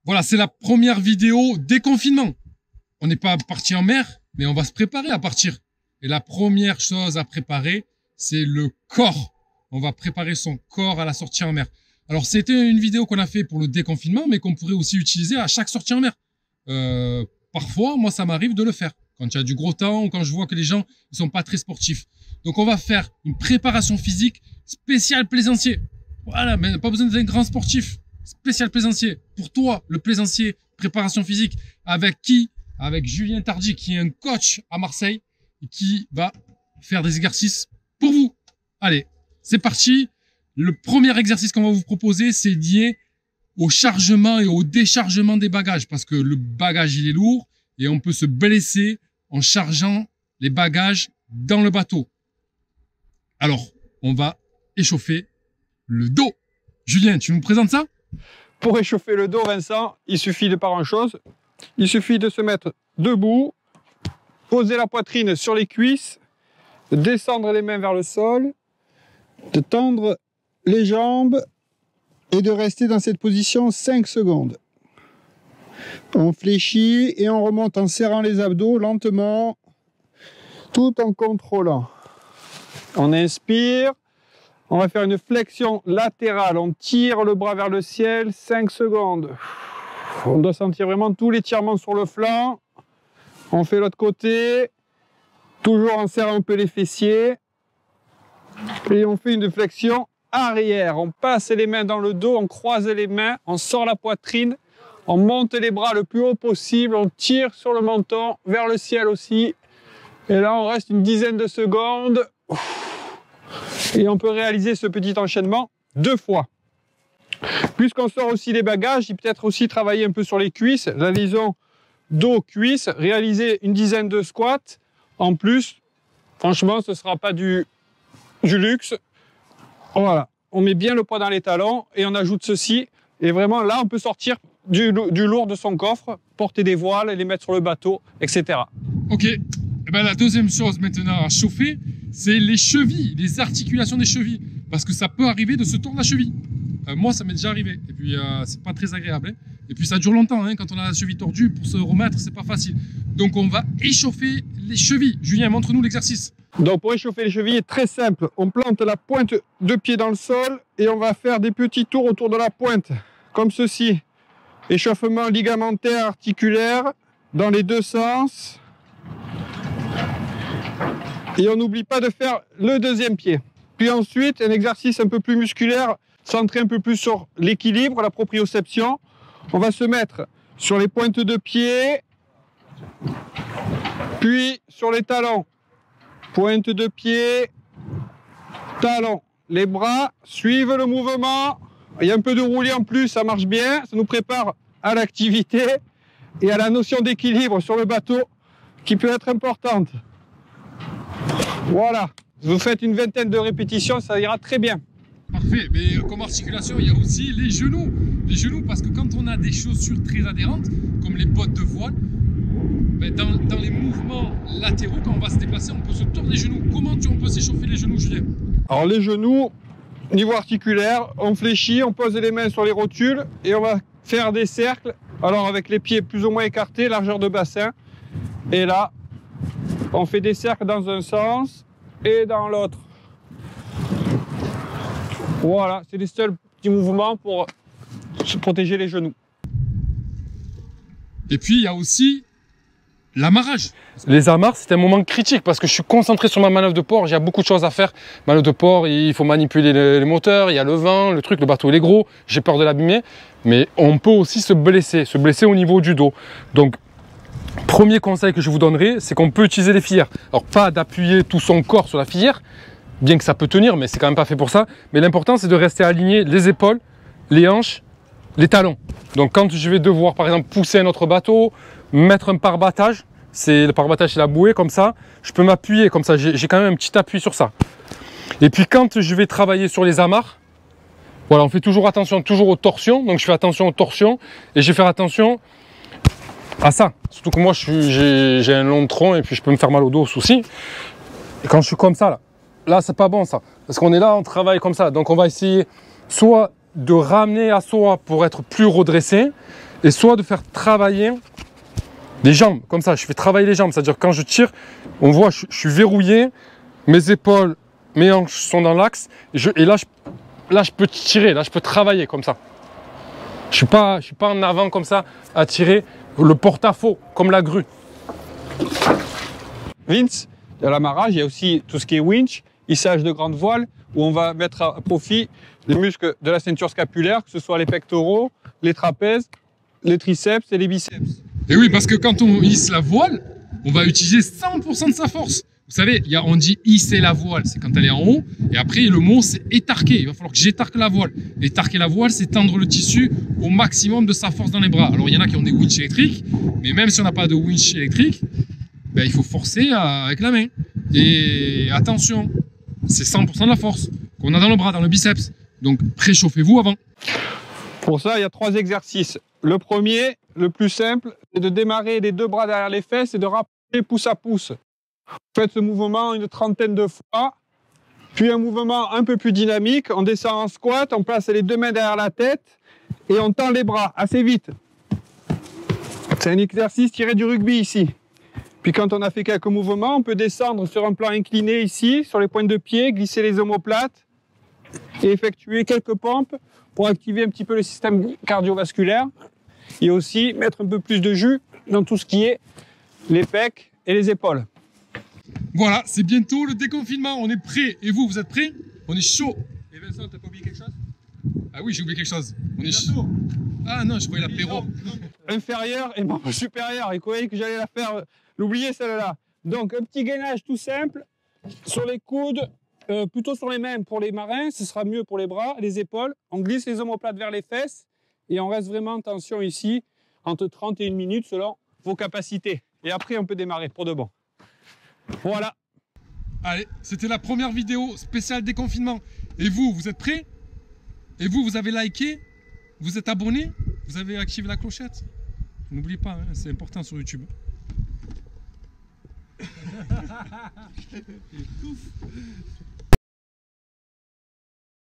Voilà, c'est la première vidéo déconfinement. On n'est pas parti en mer, mais on va se préparer à partir. Et la première chose à préparer, c'est le corps. On va préparer son corps à la sortie en mer. Alors, c'était une vidéo qu'on a fait pour le déconfinement, mais qu'on pourrait aussi utiliser à chaque sortie en mer. Parfois, moi, ça m'arrive de le faire. Quand il y a du gros temps ou quand je vois que les gens ne sont pas très sportifs. Donc, on va faire une préparation physique spéciale plaisancier. Voilà, mais pas besoin d'être un grand sportif. Spécial plaisancier. Pour toi, le plaisancier, préparation physique. Avec qui? Avec Julien Tardy, qui est un coach à Marseille et qui va faire des exercices pour vous. Allez, c'est parti. Le premier exercice qu'on va vous proposer, c'est lié au chargement et au déchargement des bagages. Parce que le bagage, il est lourd et on peut se blesser en chargeant les bagages dans le bateau. Alors, on va échauffer le dos. Julien, tu nous présentes ça? Pour échauffer le dos, Vincent, il suffit de pas grand-chose. Il suffit de se mettre debout, poser la poitrine sur les cuisses, de descendre les mains vers le sol, de tendre les jambes et de rester dans cette position 5 secondes. On fléchit et on remonte en serrant les abdos lentement, tout en contrôlant. On inspire, on va faire une flexion latérale, on tire le bras vers le ciel, 5 secondes. On doit sentir vraiment tout l'étirement sur le flanc. On fait l'autre côté, toujours en serrant un peu les fessiers. Et on fait une flexion arrière. On passe les mains dans le dos, on croise les mains, on sort la poitrine, on monte les bras le plus haut possible, on tire sur le menton, vers le ciel aussi. Et là, on reste une dizaine de secondes. Et on peut réaliser ce petit enchaînement 2 fois. Puisqu'on sort aussi les bagages, il peut être aussi travailler un peu sur les cuisses, la liaison dos-cuisse, réaliser une dizaine de squats. En plus, franchement, ce ne sera pas du luxe. Voilà, on met bien le poids dans les talons et on ajoute ceci. Et vraiment, là, on peut sortir du lourd de son coffre, porter des voiles, les mettre sur le bateau, etc. Ok. Et ben, la deuxième chose maintenant à chauffer, c'est les chevilles, les articulations des chevilles. Parce que ça peut arriver de se tordre la cheville. Moi, ça m'est déjà arrivé. Et puis, c'est pas très agréable. Hein. Et puis, ça dure longtemps. Hein. Quand on a la cheville tordue, pour se remettre, c'est pas facile. Donc, on va échauffer les chevilles. Julien, montre-nous l'exercice. Donc, pour échauffer les chevilles, très simple. On plante la pointe de pied dans le sol et on va faire des petits tours autour de la pointe, comme ceci. Échauffement ligamentaire, articulaire, dans les deux sens. Et on n'oublie pas de faire le deuxième pied. Puis ensuite, un exercice un peu plus musculaire, centré un peu plus sur l'équilibre, la proprioception. On va se mettre sur les pointes de pied, puis sur les talons. Pointe de pied, talons. Les bras suivent le mouvement. Il y a un peu de roulis en plus, ça marche bien. Ça nous prépare à l'activité et à la notion d'équilibre sur le bateau qui peut être importante. Voilà. Vous faites une vingtaine de répétitions, ça ira très bien. Parfait, mais comme articulation, il y a aussi les genoux. Les genoux, parce que quand on a des chaussures très adhérentes, comme les bottes de voile, ben dans les mouvements latéraux, quand on va se déplacer, on peut se tordre les genoux. Comment on peut s'échauffer les genoux, Julien? Alors les genoux, niveau articulaire, on fléchit, on pose les mains sur les rotules et on va faire des cercles. Alors avec les pieds plus ou moins écartés, largeur de bassin. Et là, on fait des cercles dans un sens et dans l'autre. Voilà, c'est les seuls petits mouvements pour se protéger les genoux. Et puis, il y a aussi l'amarrage. Les amarres, c'est un moment critique parce que je suis concentré sur ma manœuvre de port. Il y a beaucoup de choses à faire. Manœuvre de port, il faut manipuler les moteurs, il y a le vent, le truc, le bateau il est gros. J'ai peur de l'abîmer. Mais on peut aussi se blesser au niveau du dos. Donc, premier conseil que je vous donnerai, c'est qu'on peut utiliser les filières. Alors, pas d'appuyer tout son corps sur la filière, bien que ça peut tenir, mais c'est quand même pas fait pour ça. Mais l'important, c'est de rester aligné les épaules, les hanches, les talons. Donc, quand je vais devoir, par exemple, pousser un autre bateau, mettre un pare-battage, le pare-battage, c'est la bouée, comme ça, je peux m'appuyer, comme ça, j'ai quand même un petit appui sur ça. Et puis, quand je vais travailler sur les amarres, voilà, on fait toujours attention, toujours aux torsions. Donc, je fais attention aux torsions et je vais faire attention à ça. Surtout que moi, j'ai un long tronc et puis je peux me faire mal au dos aussi. Et quand je suis comme ça, là c'est pas bon ça. Parce qu'on est là, on travaille comme ça. Donc on va essayer soit de ramener à soi pour être plus redressé, et soit de faire travailler les jambes, comme ça, je fais travailler les jambes, c'est-à-dire quand je tire, on voit, je suis verrouillé, mes épaules, mes hanches sont dans l'axe, et là, je peux tirer, là je peux travailler comme ça. Je suis pas en avant comme ça à tirer le porte-à-faux, comme la grue. Vince, dans l'amarrage, il y a aussi tout ce qui est winch, hissage de grande voile, où on va mettre à profit les muscles de la ceinture scapulaire, que ce soit les pectoraux, les trapèzes, les triceps et les biceps. Et oui, parce que quand on hisse la voile, on va utiliser 100% de sa force. Vous savez, on dit hisser la voile, c'est quand elle est en haut. Et après, le mot, c'est étarquer. Il va falloir que j'étarque la voile. Étarquer la voile, c'est tendre le tissu au maximum de sa force dans les bras. Alors, il y en a qui ont des winches électriques. Mais même si on n'a pas de winch électrique, ben, il faut forcer avec la main. Et attention, c'est 100% de la force qu'on a dans le bras, dans le biceps. Donc, préchauffez-vous avant. Pour ça, il y a 3 exercices. Le premier, le plus simple, c'est de démarrer les 2 bras derrière les fesses et de rapprocher pouce à pouce. Vous faites ce mouvement une trentaine de fois, puis un mouvement un peu plus dynamique. On descend en squat, on place les 2 mains derrière la tête et on tend les bras assez vite. C'est un exercice tiré du rugby ici. Puis quand on a fait quelques mouvements, on peut descendre sur un plan incliné ici, sur les pointes de pied, glisser les omoplates et effectuer quelques pompes pour activer un petit peu le système cardiovasculaire et aussi mettre un peu plus de jus dans tout ce qui est les pecs et les épaules. Voilà, c'est bientôt le déconfinement, on est prêt. Et vous, vous êtes prêts? On est chaud. Et Vincent, t'as pas oublié quelque chose? Ah oui, j'ai oublié quelque chose. On est chaud. Ah non, je croyais l'apéro. Inférieur et membre supérieur. Et croyez que j'allais la faire, l'oublier celle-là. Donc un petit gainage tout simple sur les coudes, plutôt sur les mains pour les marins, ce sera mieux pour les bras, les épaules. On glisse les omoplates vers les fesses et on reste vraiment en tension ici entre 30 et 1 minute selon vos capacités. Et après, on peut démarrer pour de bon. Voilà. Allez, c'était la première vidéo spéciale déconfinement. Et vous, vous êtes prêts? Et vous, vous avez liké? Vous êtes abonné? Vous avez activé la clochette? N'oubliez pas, hein, c'est important sur YouTube.